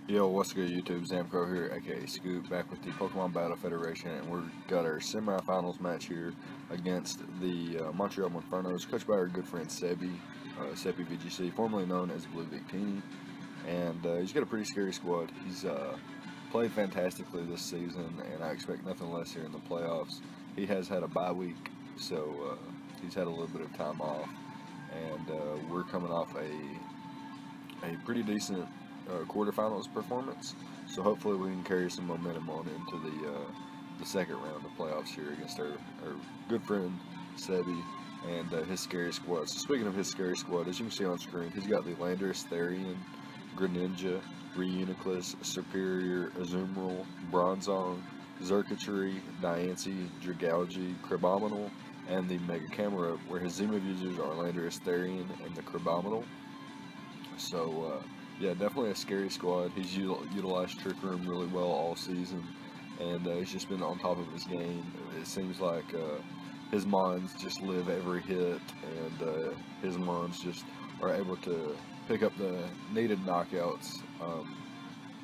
Yo, what's good YouTube? ZAMCRO here, aka Scoop, back with the Pokemon Battle Federation, and we've got our semifinals match here against the Montreal Monfernos, coached by our good friend Sebi, Sebi VGC, formerly known as Blue Victini, and he's got a pretty scary squad. He's played fantastically this season, and I expect nothing less here in the playoffs. He has had a bye week, so he's had a little bit of time off, and we're coming off a pretty decent quarterfinals performance. So hopefully we can carry some momentum on into the second round of playoffs here against our good friend Sebi and his scary squad. So speaking of his scary squad, as you can see on screen, he's got the Landorus, Therian, Greninja, Reuniclus, Superior, Azumarill, Bronzong, Xurkitree, Diancie, Dragalge, Crabominal, and the Mega Camera, where his Z move users are Landorus, Therian, and the Crabominal. So, yeah, definitely a scary squad. He's utilized Trick Room really well all season, and he's just been on top of his game. It seems like his Mons just live every hit, and his Mons just are able to pick up the needed knockouts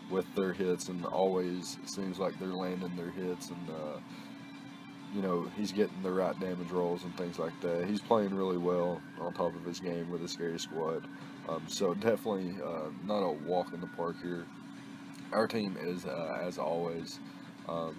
with their hits, and always seems like they're landing their hits, and he's getting the right damage rolls and things like that. He's playing really well on top of his game with a scary squad. So definitely not a walk in the park here. Our team is, as always, um,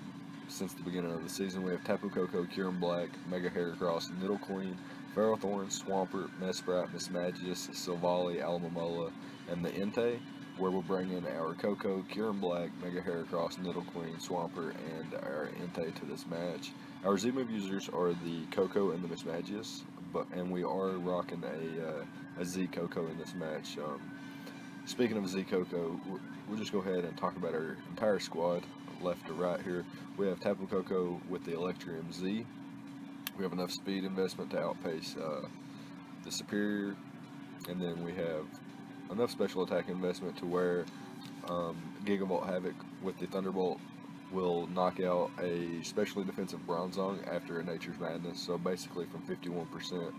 since the beginning of the season, we have Tapu Koko, Kieran Black, Mega Heracross, Nidoqueen, Ferrothorn, Swampert, Mesprit, Mismagius, Silvally, Alamomola, and the Entei, where we'll bring in our Koko, Kieran Black, Mega Heracross, Nidoqueen, Swampert, and our Entei to this match. Our Z-move users are the Koko and the Mismagius, and we are rocking a Z Koko in this match. Speaking of Z Koko, we'll just go ahead and talk about our entire squad, left to right here. We have Tapu Koko with the Electrium Z. We have enough speed investment to outpace the Superior, and then we have enough special attack investment to where Gigavolt Havoc with the Thunderbolt will knock out a specially defensive Bronzong after a Nature's Madness. So basically from 51%,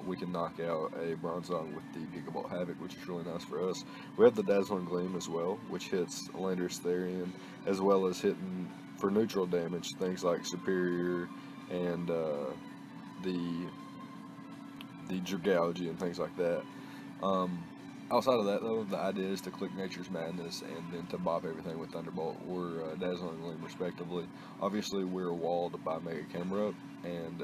we can knock out a Bronzong with the Gigavolt Havoc, which is really nice for us. We have the Dazzling Gleam as well, which hits Landorus, Therian, as well as hitting for neutral damage things like Superior and the Dragalge and things like that. Outside of that, though, the idea is to click Nature's Madness and then to bop everything with Thunderbolt or Dazzling Gleam, respectively. Obviously, we're walled by Mega Camera, and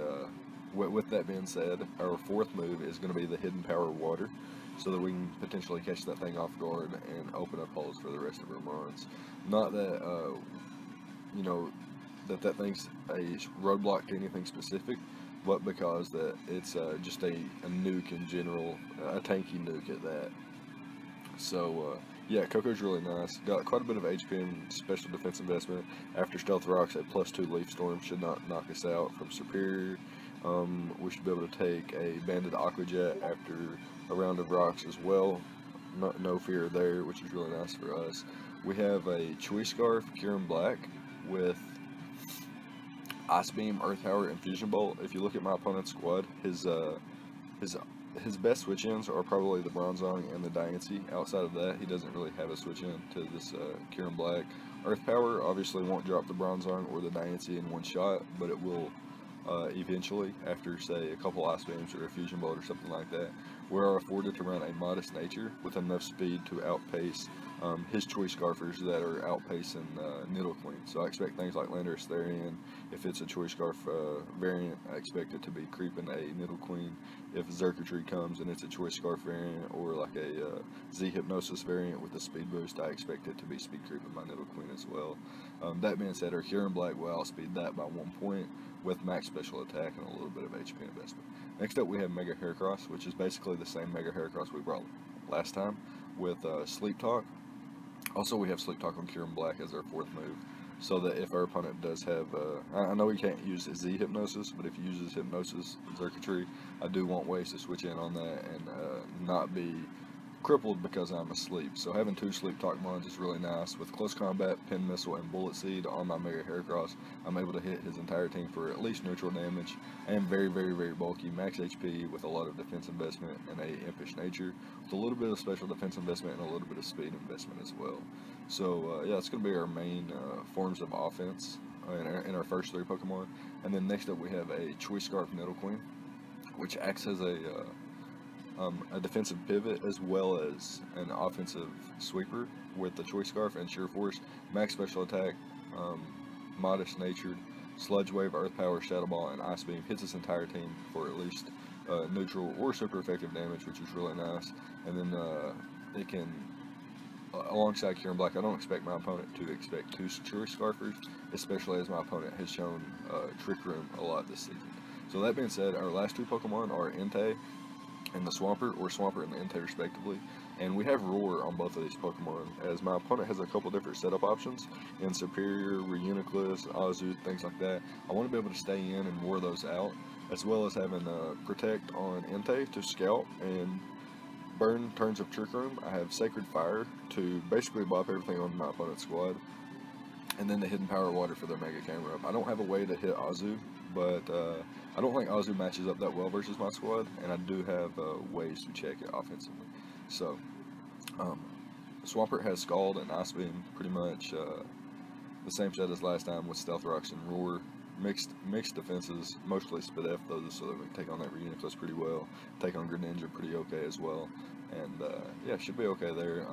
with that being said, our fourth move is going to be the Hidden Power Water, so that we can potentially catch that thing off guard and open up holes for the rest of our Mons. Not that, that thing's a roadblock to anything specific, but because that it's just a nuke in general, a tanky nuke at that. So, yeah, Koko's really nice. Got quite a bit of HP and special defense investment. After Stealth Rocks at +2 Leaf Storm should not knock us out from Superior. We should be able to take a Banded Aqua Jet after a round of rocks as well. No fear there, which is really nice for us. We have a Chewy Scarf, Kieran Black, with Ice Beam, Earth Power, and Fusion Bolt. If you look at my opponent's squad, his best switch-ins are probably the Bronzong and the Diancie. Outside of that, he doesn't really have a switch-in to this Kieran Black. Earth Power obviously won't drop the Bronzong or the Diancie in one shot, but it will eventually, after, say, a couple Ice Beams or a Fusion Bolt or something like that. We are afforded to run a Modest Nature with enough speed to outpace his Choice Scarfers that are outpacing Nidoqueen. So I expect things like Landorus, Therian. If it's a Choice Scarf variant, I expect it to be creeping a Nidoqueen. If Xurkitree comes and it's a Choice Scarf variant or like a Z Hypnosis variant with a speed boost, I expect it to be speed creeping my Nidoqueen as well. That being said, our Kieran Black will outspeed that by 1 point with max special attack and a little bit of HP investment. Next up, we have Mega Heracross, which is basically the same Mega Heracross we brought last time with Sleep Talk. Also, we have Sleep Talk on Kieran Black as our fourth move, so that if our opponent does have, I know he can't use Z Hypnosis, but if he uses Hypnosis, Xurkitree, I do want ways to switch in on that and not be crippled because I'm asleep. So having 2 sleep talk mons is really nice. With close combat, pin missile, and bullet seed on my Mega Heracross, I'm able to hit his entire team for at least neutral damage. I am very, very, very bulky, max HP with a lot of defense investment and a impish nature, with a little bit of special defense investment and a little bit of speed investment as well. So yeah, it's going to be our main forms of offense in our first 3 Pokemon. And then next up we have a Choice Scarf Nidoqueen, which acts as a defensive pivot as well as an offensive sweeper with the Choice Scarf and Sheer Force, max special attack, modest natured, Sludge Wave, Earth Power, Shadow Ball, and Ice Beam. Hits its entire team for at least neutral or super effective damage, which is really nice. And then it can, alongside Cure and Black, I don't expect my opponent to expect 2 Choice Scarfers, especially as my opponent has shown Trick Room a lot this season. So that being said, our last 2 Pokemon are Entei and the Swampert, or Swampert and the Entei respectively, and we have Roar on both of these Pokemon, as my opponent has a couple different setup options in Superior, Reuniclus, Azu, things like that. I want to be able to stay in and wear those out, as well as having Protect on Entei to scout and burn turns of Trick Room. I have Sacred Fire to basically bop everything on my opponent's squad, and then the Hidden Power Water for their Mega Camera up. I don't have a way to hit Azu, but I don't think Azu matches up that well versus my squad, and I do have ways to check it offensively. So, Swampert has Scald and Ice Beam, pretty much the same set as last time with Stealth Rocks and Roar. Mixed defenses, mostly Spidef though, so that we can take on that Reuniclus pretty well, take on Greninja pretty okay as well, and yeah, should be okay there.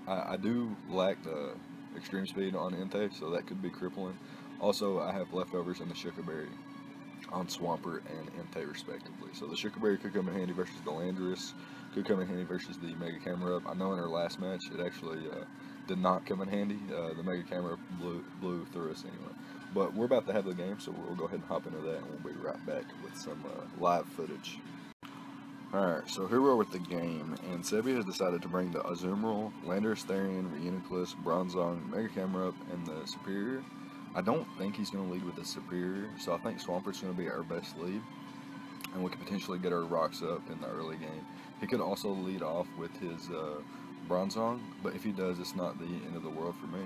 I do lack the extreme speed on Entei, so that could be crippling. Also, I have leftovers in the Sugar Berry on Swampert and Entei respectively. So the Sugar Berry could come in handy versus the Landorus, could come in handy versus the Mega Camera Up. I know in our last match it actually did not come in handy. The Mega Camera blew through us anyway. But we're about to have the game, so we'll go ahead and hop into that, and we'll be right back with some live footage. Alright, so here we are with the game, and Sebi has decided to bring the Azumarill, Landorus Therian, Reuniclus, Bronzong, Mega Camera Up, and the Superior. I don't think he's going to lead with the Superior, so I think Swampert's going to be our best lead, and we could potentially get our rocks up in the early game. He could also lead off with his Bronzong, but if he does, it's not the end of the world for me.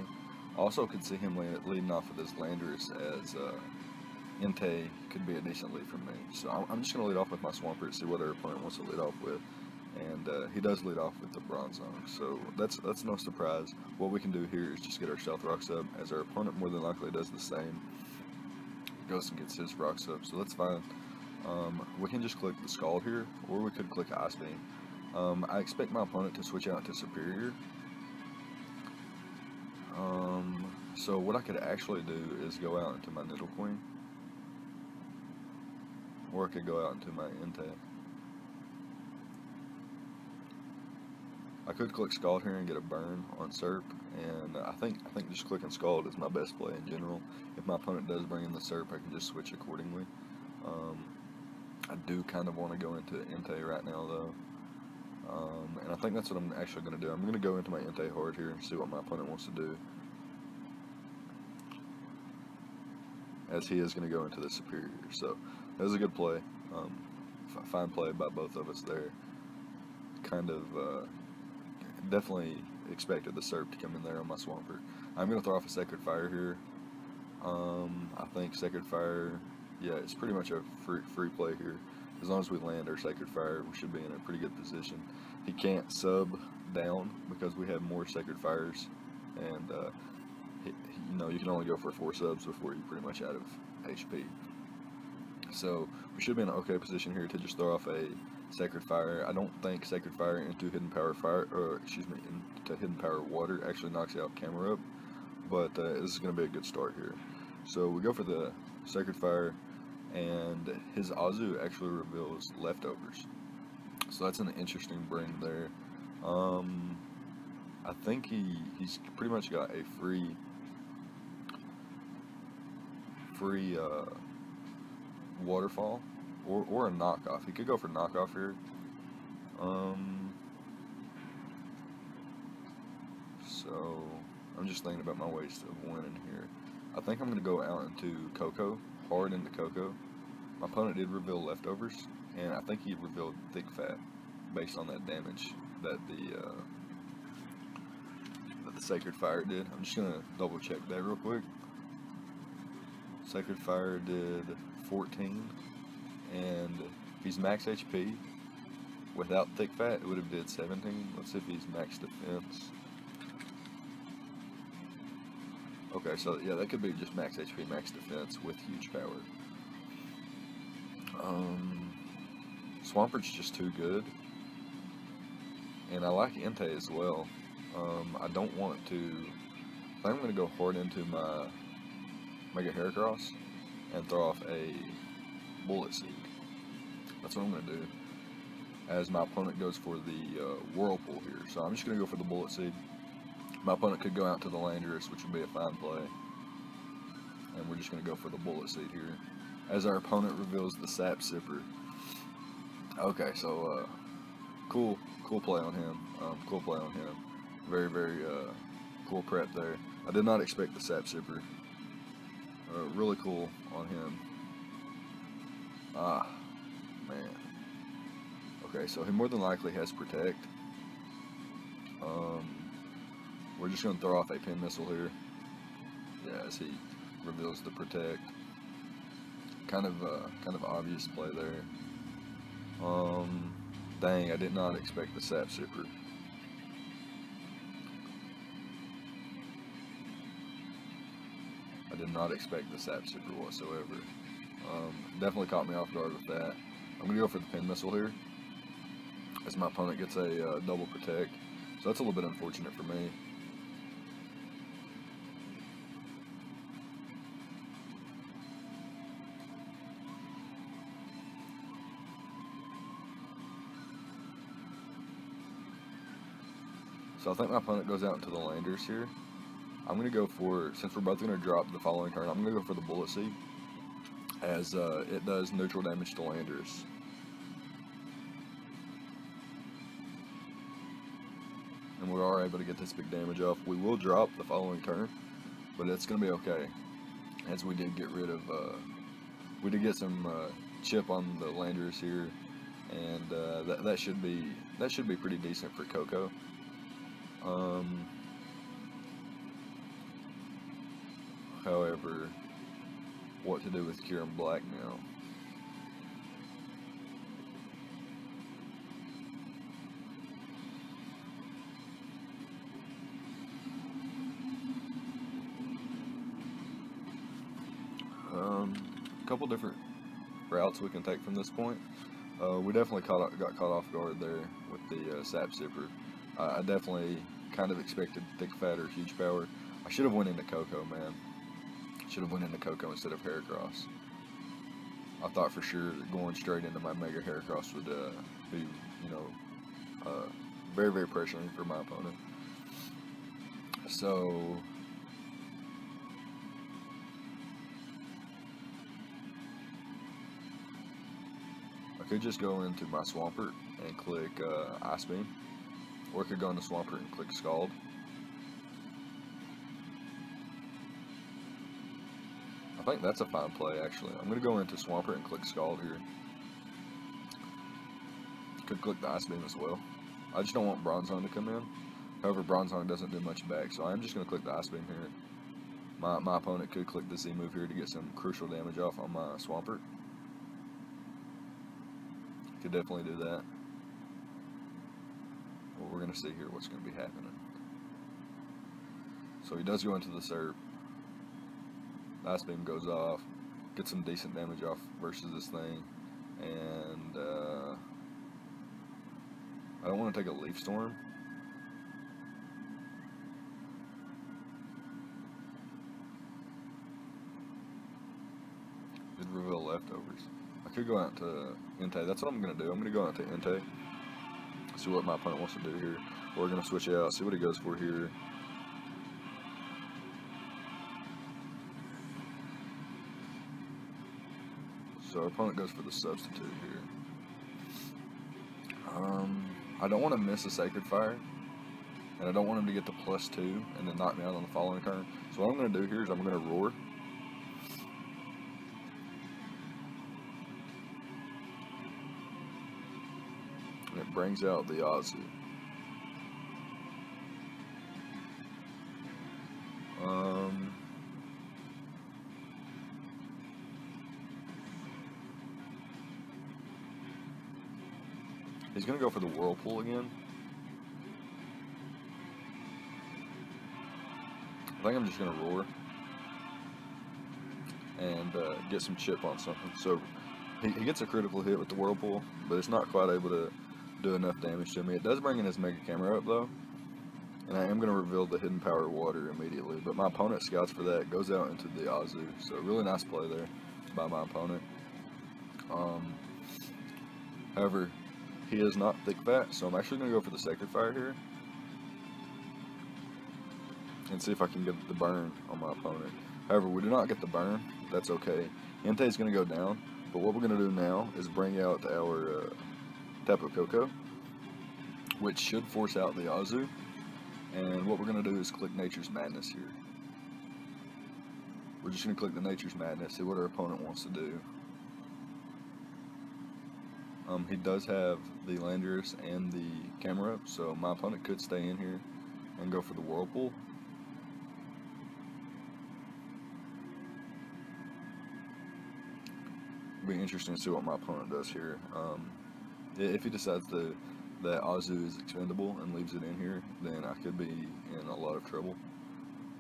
Also could see him leading off with his Landorus, as Entei could be a decent lead for me. So I'm just going to lead off with my Swampert, see what our opponent wants to lead off with. And he does lead off with the Bronzong, so that's no surprise. What we can do here is just get our Stealth Rocks up, as our opponent more than likely does the same. Goes and gets his rocks up, so that's fine. We can just click the Scald here, or we could click Ice Beam. I expect my opponent to switch out to Superior. So what I could actually do is go out into my Nidoqueen, or I could go out into my Entei. I could click Scald here and get a burn on Serp, and I think just clicking Scald is my best play in general. If my opponent does bring in the Serp, I can just switch accordingly. I do kind of want to go into Entei right now though, and I think that's what I'm actually going to do. I'm going to go into my Entei hard here and see what my opponent wants to do, as he is going to go into the Superior. So that was a good play, fine play by both of us there. Kind of definitely expected the Serp to come in there on my Swampert. I'm going to throw off a Sacred Fire here. I think Sacred Fire, yeah, it's pretty much a free play here. As long as we land our Sacred Fire, we should be in a pretty good position. He can't sub down because we have more Sacred Fires, and you know, you can only go for 4 subs before you're pretty much out of HP. So we should be in an okay position here to just throw off a Sacred Fire. I don't think Sacred Fire into Hidden Power Fire, or excuse me, into Hidden Power Water actually knocks out Camera Up, but this is going to be a good start here. So we go for the Sacred Fire, and his Azu actually reveals Leftovers. So that's an interesting bring there. I think he's pretty much got a free waterfall, or a knockoff. He could go for knockoff here. So I'm just thinking about my ways of winning here. I think I'm going to go out into Coco, hard into Coco. My opponent did reveal Leftovers, and I think he revealed Thick Fat based on that damage that the Sacred Fire did. I'm just gonna double check that real quick. Sacred Fire did 14, and if he's max HP without thick fat, it would have did 17. Let's see if he's max defense. Okay, so yeah, that could be just max HP, max defense with huge power. Swampert's just too good, and I like Entei as well. I don't want to. I think I'm going to go hard into my Mega Heracross and throw off a Bullet Seed. That's what I'm going to do, as my opponent goes for the Whirlpool here. So I'm just going to go for the Bullet Seed. My opponent could go out to the Landorus, which would be a fine play, and we're just going to go for the Bullet Seed here, as our opponent reveals the Sap Sipper. Okay, so cool play on him. Cool play on him. Very, very cool prep there. I did not expect the Sap Sipper. Really cool on him. Ah, man. Okay, so he more than likely has Protect. We're just going to throw off a Pin Missile here. Yeah, as he reveals the Protect. Kind of obvious play there. Dang, I did not expect the Sap Sipper. I did not expect the Sap Sipper whatsoever. Definitely caught me off guard with that. I'm going to go for the Pin Missile here, as my opponent gets a double Protect. So that's a little bit unfortunate for me. So I think my opponent goes out into the Landers here. I'm going to go for, since we're both going to drop the following turn, I'm going to go for the Bullet Seed, as it does neutral damage to Landers. And we are able to get this big damage off. We will drop the following turn, but it's going to be okay, as we did get rid of, we did get some chip on the Landers here, and that should be pretty decent for Coco. However, what to do with Kieran Black now? A couple different routes we can take from this point. We definitely got caught off guard there with the Sap Sipper. I definitely kind of expected thick fat or huge power. I should have went into Coco, man. Should have went into Coco instead of Heracross. I thought for sure that going straight into my Mega Heracross would be, you know, very, very pressuring for my opponent. So I could just go into my Swampert and click Ice Beam, or I could go into Swampert and click Scald. I think that's a fine play, actually. I'm going to go into Swampert and click Scald here. Could click the Ice Beam as well. I just don't want Bronzong to come in. However, Bronzong doesn't do much back, so I'm just going to click the Ice Beam here. My opponent could click the Z move here to get some crucial damage off on my Swampert. Could definitely do that. Well, we're going to see here what's going to be happening. So he does go into the Serp. Ice Beam goes off, gets some decent damage off versus this thing, and I don't want to take a Leaf Storm. Did reveal leftovers. I could go out to Entei. That's what I'm going to do. I'm going to go out to Entei, see what my opponent wants to do here. We're going to switch out, see what he goes for here. So our opponent goes for the substitute here. I don't want to miss a Sacred Fire, and I don't want him to get the +2 and then knock me out on the following turn. So what I'm going to do here is I'm going to Roar. And it brings out the Ozzy. He's going to go for the Whirlpool again. I think I'm just going to roar and get some chip on something. So he gets a critical hit with the Whirlpool, but it's not quite able to do enough damage to me. It does bring in his Mega Camera up though, and I am going to reveal the Hidden Power Water immediately, but my opponent scouts for that, goes out into the Azu, so really nice play there by my opponent. However, he is not thick fat, so I'm actually going to go for the Sacred Fire here and see if I can get the burn on my opponent. However, we do not get the burn. That's okay. Entei is going to go down, but what we're going to do now is bring out our Tapu Koko, which should force out the Azu. And what we're going to do is click Nature's Madness here. We're just going to click the Nature's Madness, see what our opponent wants to do. He does have the Landorus and the camera up, so my opponent could stay in here and go for the Whirlpool. It'll be interesting to see what my opponent does here. If he decides that Azu is expendable and leaves it in here, then I could be in a lot of trouble.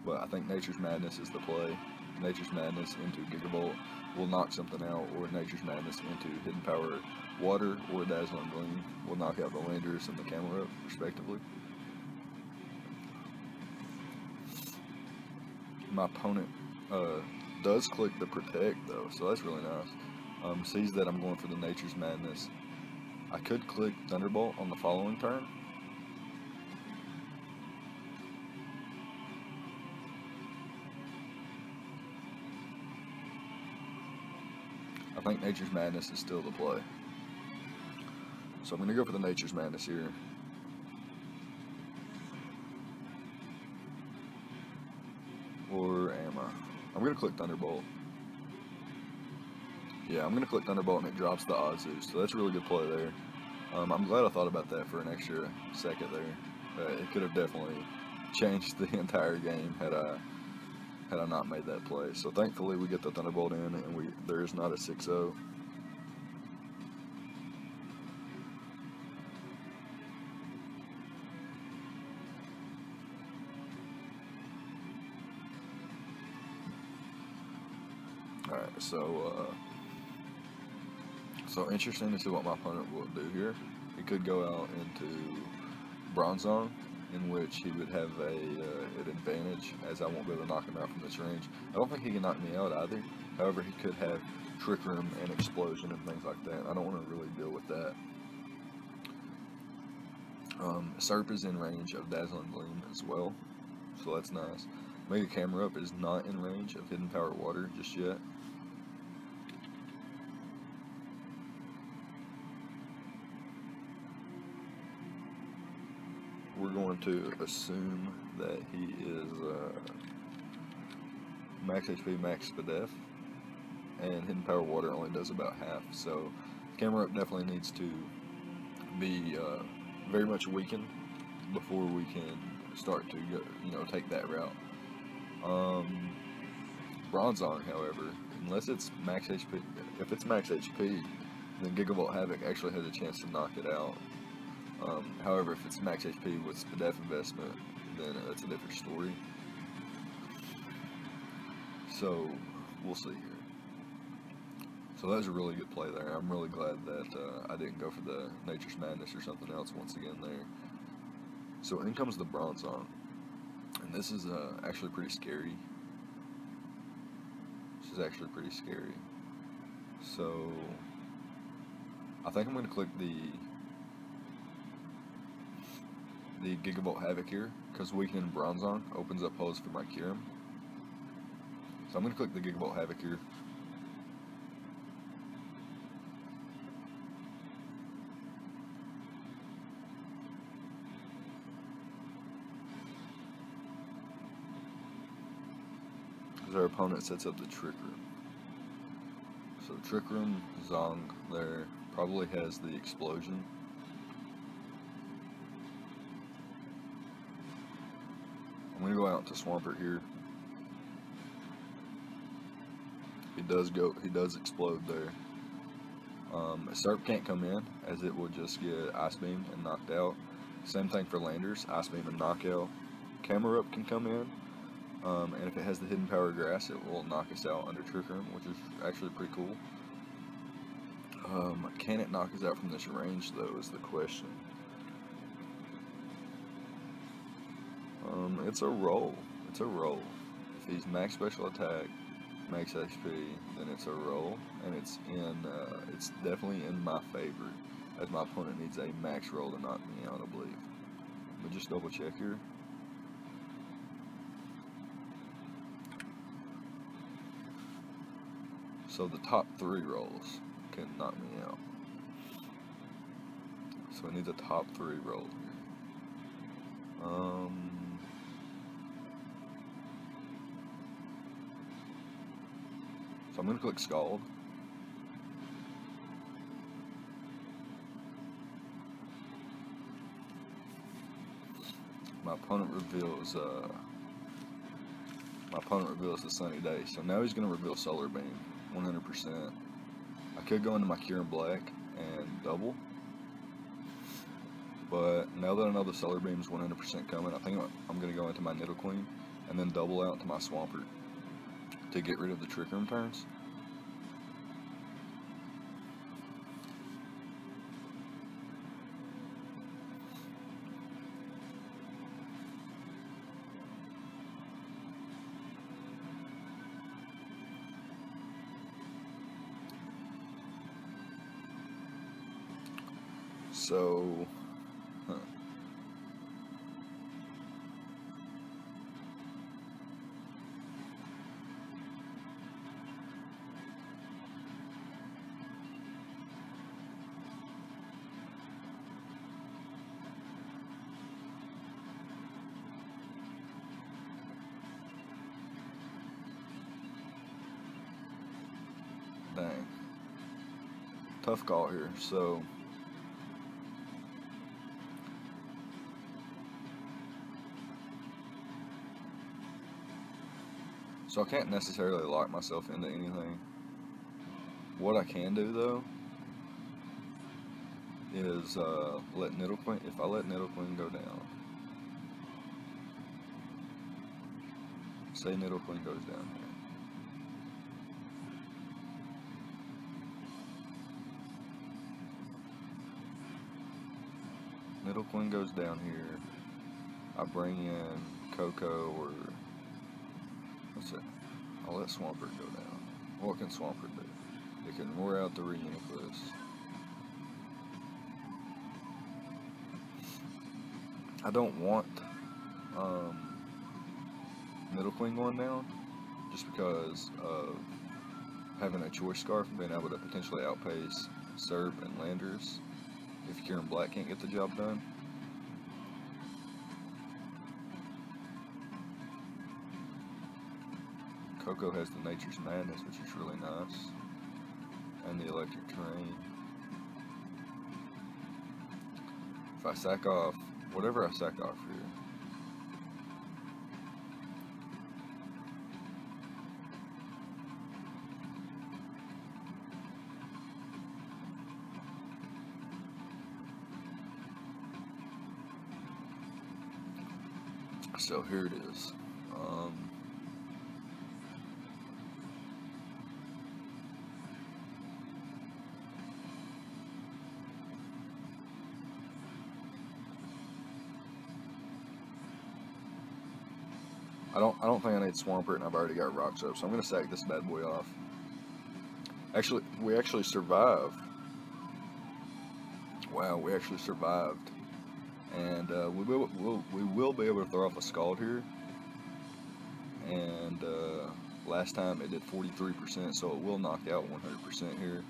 But I think Nature's Madness is the play. Nature's Madness into Gigavolt will knock something out, or Nature's Madness into Hidden Power Water or Dazzling Gleam will knock out the Landorus and the camera up, respectively. My opponent does click the Protect though, so that's really nice. Sees that I'm going for the Nature's Madness. I could click Thunderbolt on the following turn. I think Nature's Madness is still the play. So I'm going to go for the Nature's Madness here. Or am I? I'm going to click Thunderbolt. Yeah, I'm going to click Thunderbolt and it drops the Azu, so that's a really good play there. I'm glad I thought about that for an extra second there. It could have definitely changed the entire game had I not made that play. So thankfully we get the Thunderbolt in, and there is not a 6-0. Alright, so interesting to see what my opponent will do here. He could go out into Bronzong, in which he would have an advantage, as I won't be able to knock him out from this range. I don't think he can knock me out either. However, he could have Trick Room and Explosion and things like that. I don't want to really deal with that. Serp is in range of Dazzling Gleam as well, so that's nice. Mega Camera Up is not in range of Hidden Power Water just yet. We're going to assume that he is max HP, max PBF, and Hidden Power Water only does about half. So Camera Up definitely needs to be very much weakened before we can start to go, take that route. Bronzong, however, unless it's max HP, if it's max HP, then Gigavolt Havoc actually has a chance to knock it out. However, if it's max HP with PBF investment, then that's a different story. So, we'll see here. So that was a really good play there. I'm really glad that I didn't go for the Nature's Madness or something else once again there. So in comes the Bronzong. And this is actually pretty scary. This is actually pretty scary. So, I think I'm going to click the Gigavolt Havoc here, because weakening Bronzong opens up holes for my Kyurem. So I'm going to click the Gigavolt Havoc here. Because our opponent sets up the Trick Room. So Trick Room, Zong there, probably has the Explosion. I'm going to go out to Swampert here. He does explode there. SERP can't come in, as it will just get ice beamed and knocked out. Same thing for landers, ice beam and knockout. Camera up can come in, and if it has the hidden power grass, it will knock us out under trick room, which is actually pretty cool. Can it knock us out from this range, though, is the question. It's a roll. It's a roll. If he's max special attack, max HP, then it's a roll, and it's definitely in my favor, as my opponent needs a max roll to knock me out, I believe. But just double check here. So the top 3 rolls can knock me out. So it needs a top 3 roll here. So I'm going to click Scald. My opponent reveals the Sunny Day. So now he's going to reveal Solar Beam, 100%. I could go into my Cure in Black and double, but now that I know the Solar Beam is 100% coming, I think I'm going to go into my Nidoqueen and then double out to my Swampert to get rid of the Trick Room turns. So, dang. Tough call here. So I can't necessarily lock myself into anything. What I can do, though, is let Nidoqueen, if I let Nidoqueen go down, say Nidoqueen goes down here. Nidoqueen goes down here. I bring in Coco, or what's it? I'll let Swampert go down. What can Swampert do? It can roar out the Reuniclus. I don't want Nidoqueen going down, just because of having a Choice Scarf and being able to potentially outpace SERP and Landers if Cure in Black can't get the job done. Coco has the Nature's Madness, which is really nice, and the Electric Terrain. If I sack off, whatever I sack off here, so here it is. I don't think I need Swampert, and I've already got Rock Soap, so I'm gonna sack this bad boy off. Actually, we actually survived. Wow, we actually survived, and we will be able to throw off a Scald here. And last time it did 43%, so it will knock out 100% here.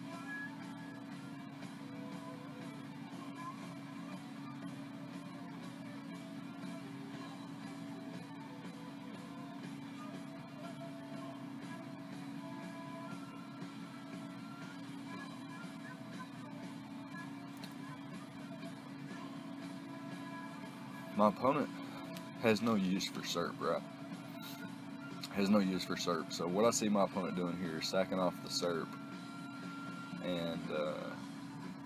My opponent has no use for SERP, right? Has no use for SERP. So what I see my opponent doing here is sacking off the SERP and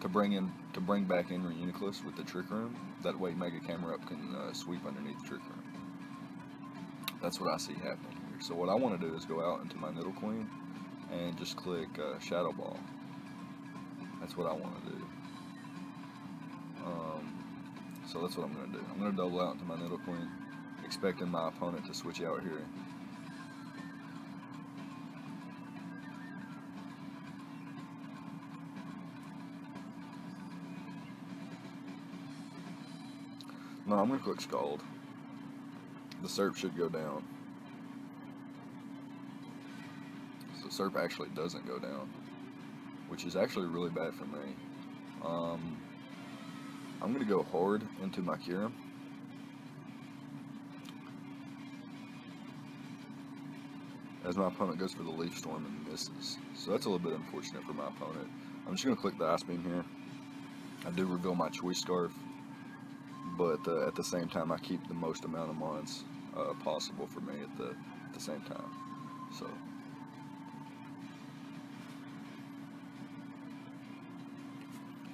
to bring back in Reuniclus with the Trick Room. That way Mega Camera Up can sweep underneath the Trick Room. That's what I see happening here. So what I want to do is go out into my Niddle Queen and just click Shadow Ball. That's what I want to do. So that's what I'm going to do. I'm going to double out into my Niddle Queen, expecting my opponent to switch out here. No, I'm going to click Scald. The SERP should go down. So SERP actually doesn't go down, which is actually really bad for me. I'm going to go hard into my Kyurem. As my opponent goes for the Leaf Storm and misses. So that's a little bit unfortunate for my opponent. I'm just going to click the Ice Beam here. I do reveal my Choice Scarf, but at the same time I keep the most amount of mons possible for me at the same time.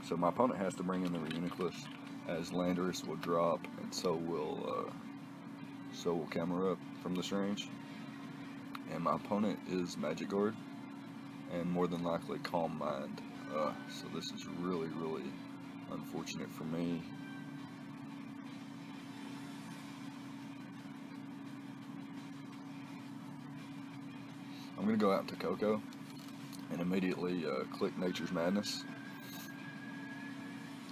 So my opponent has to bring in the Reuniclus, as Landorus will drop, and so will Camera Up from this range. And my opponent is Magic Guard, and more than likely Calm Mind. So this is really, really unfortunate for me. I'm going to go out to Coco and immediately click Nature's Madness.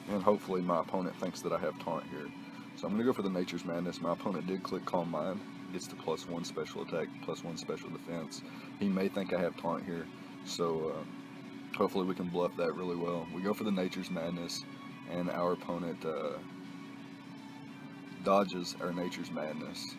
And hopefully my opponent thinks that I have Taunt here. So I'm going to go for the Nature's Madness. My opponent did click Calm Mind. Gets to +1 special attack, +1 special defense. He may think I have Taunt here. So hopefully we can bluff that really well. We go for the Nature's Madness, and our opponent dodges our Nature's Madness.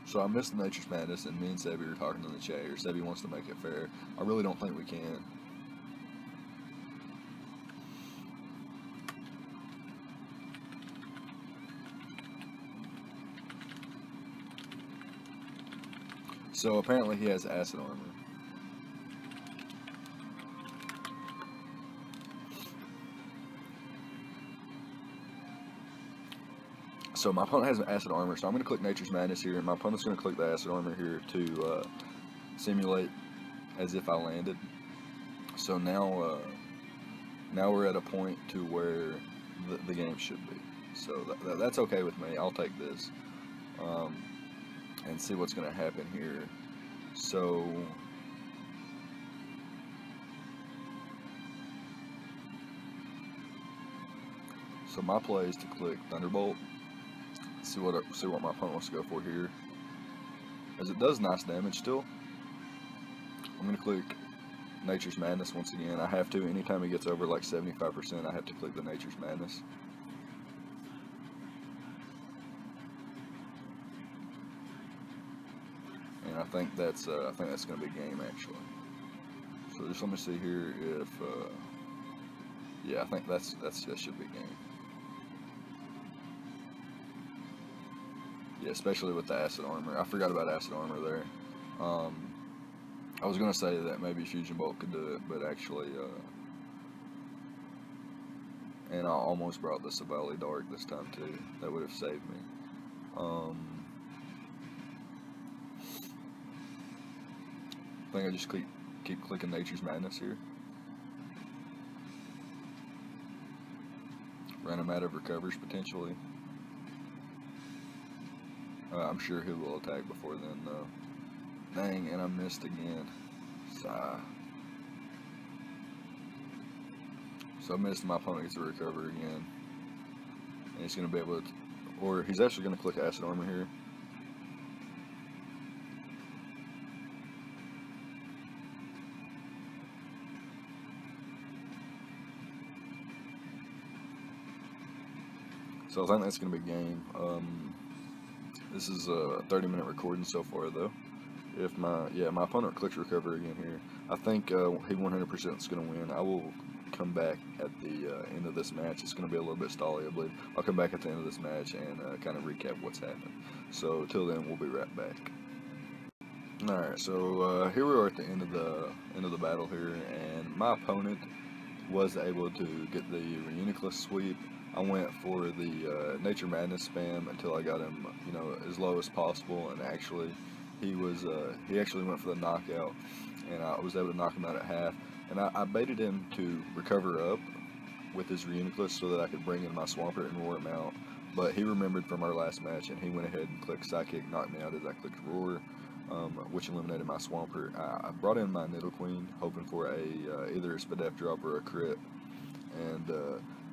So I missed the Nature's Madness, and me and Sebi were talking in the chat here. Sebi wants to make it fair. I really don't think we can. So apparently he has Acid Armor. So my opponent has an Acid Armor, so I'm going to click Nature's Madness here, and my opponent's going to click the Acid Armor here to simulate as if I landed. So now we're at a point to where the game should be. So that's okay with me. I'll take this and see what's going to happen here. So my play is to click Thunderbolt. See what my opponent wants to go for here, as it does nice damage still. I'm going to click Nature's Madness once again. I have to, anytime he gets over like 75%, I have to click the Nature's Madness. And I think that's going to be game actually. So just let me see here if yeah, I think that should be game. Yeah, especially with the Acid Armor. I forgot about Acid Armor there. I was going to say that maybe Fusion Bolt could do it, but actually, and I almost brought the Savali Dark this time too. That would have saved me. I think I just keep clicking Nature's Madness here. ran him out of recovers potentially. I'm sure he will attack before then, though. Dang, and I missed again. So I missed. My opponent gets to recover again. And he's going to be able to, or he's actually going to click Acid Armor here. So I think that's going to be game. This is a 30-minute recording so far, though. If my opponent clicks recover again here, I think he 100% is going to win. I will come back at the end of this match. It's going to be a little bit stally, I believe. I'll come back at the end of this match and kind of recap what's happened. So till then, we'll be right back. All right, so here we are at the end of the battle here, and my opponent was able to get the Reuniclus sweep. I went for the Nature Madness spam until I got him, as low as possible, and actually, he actually went for the knockout, and I was able to knock him out at half. And I baited him to recover up with his Reuniclus so that I could bring in my Swampert and roar him out. But he remembered from our last match, and he went ahead and clicked Psychic, knocked me out as I clicked Roar, which eliminated my Swampert. I brought in my Nidoqueen, hoping for either a Spadef drop or a crit, and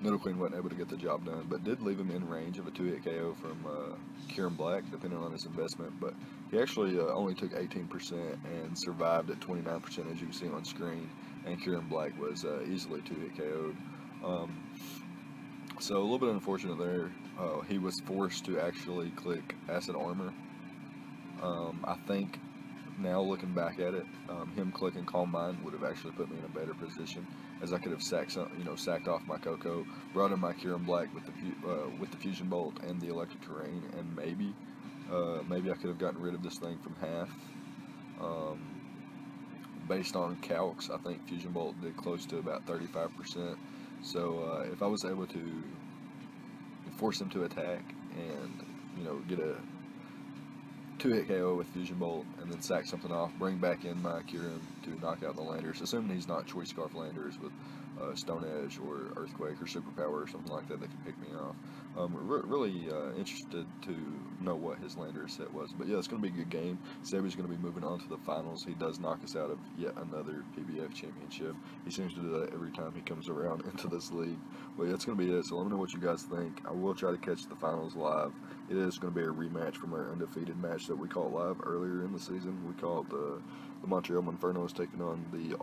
Nidoqueen wasn't able to get the job done, but did leave him in range of a 2-hit KO from Kieran Black, depending on his investment. But he actually only took 18% and survived at 29%, as you can see on screen, and Kieran Black was easily 2-hit KO'd. So a little bit unfortunate there. He was forced to actually click Acid Armor. I think now looking back at it, him clicking Calm Mind would have actually put me in a better position, as I could have sacked off my Coco, brought in my Kieran Black with the Fusion Bolt and the Electric Terrain, and maybe I could have gotten rid of this thing from half. Based on calcs, I think Fusion Bolt did close to about 35%. So if I was able to force him to attack and get a 2-hit KO with Fusion Bolt and then sack something off, bring back in my Kieran to knock out the landers, assuming he's not Choice Scarf landers with Stone Edge or Earthquake or Superpower or something like that that could pick me off. Really interested to know what his lander set was. But yeah, it's going to be a good game. Saby's going to be moving on to the finals. He does knock us out of yet another PBF championship. He seems to do that every time he comes around into this league. But yeah, that's going to be it. So let me know what you guys think. I will try to catch the finals live. It is going to be a rematch from our undefeated match that we caught live earlier in the season. We called the Montreal Monfernos taking on the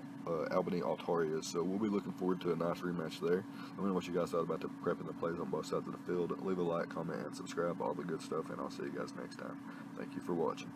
Albany Altarias. So we'll be looking forward to a nice rematch there. Let me know what you guys thought about the prep and the plays on both sides of the field. Leave a like, comment, and subscribe, all the good stuff, and I'll see you guys next time. Thank you for watching.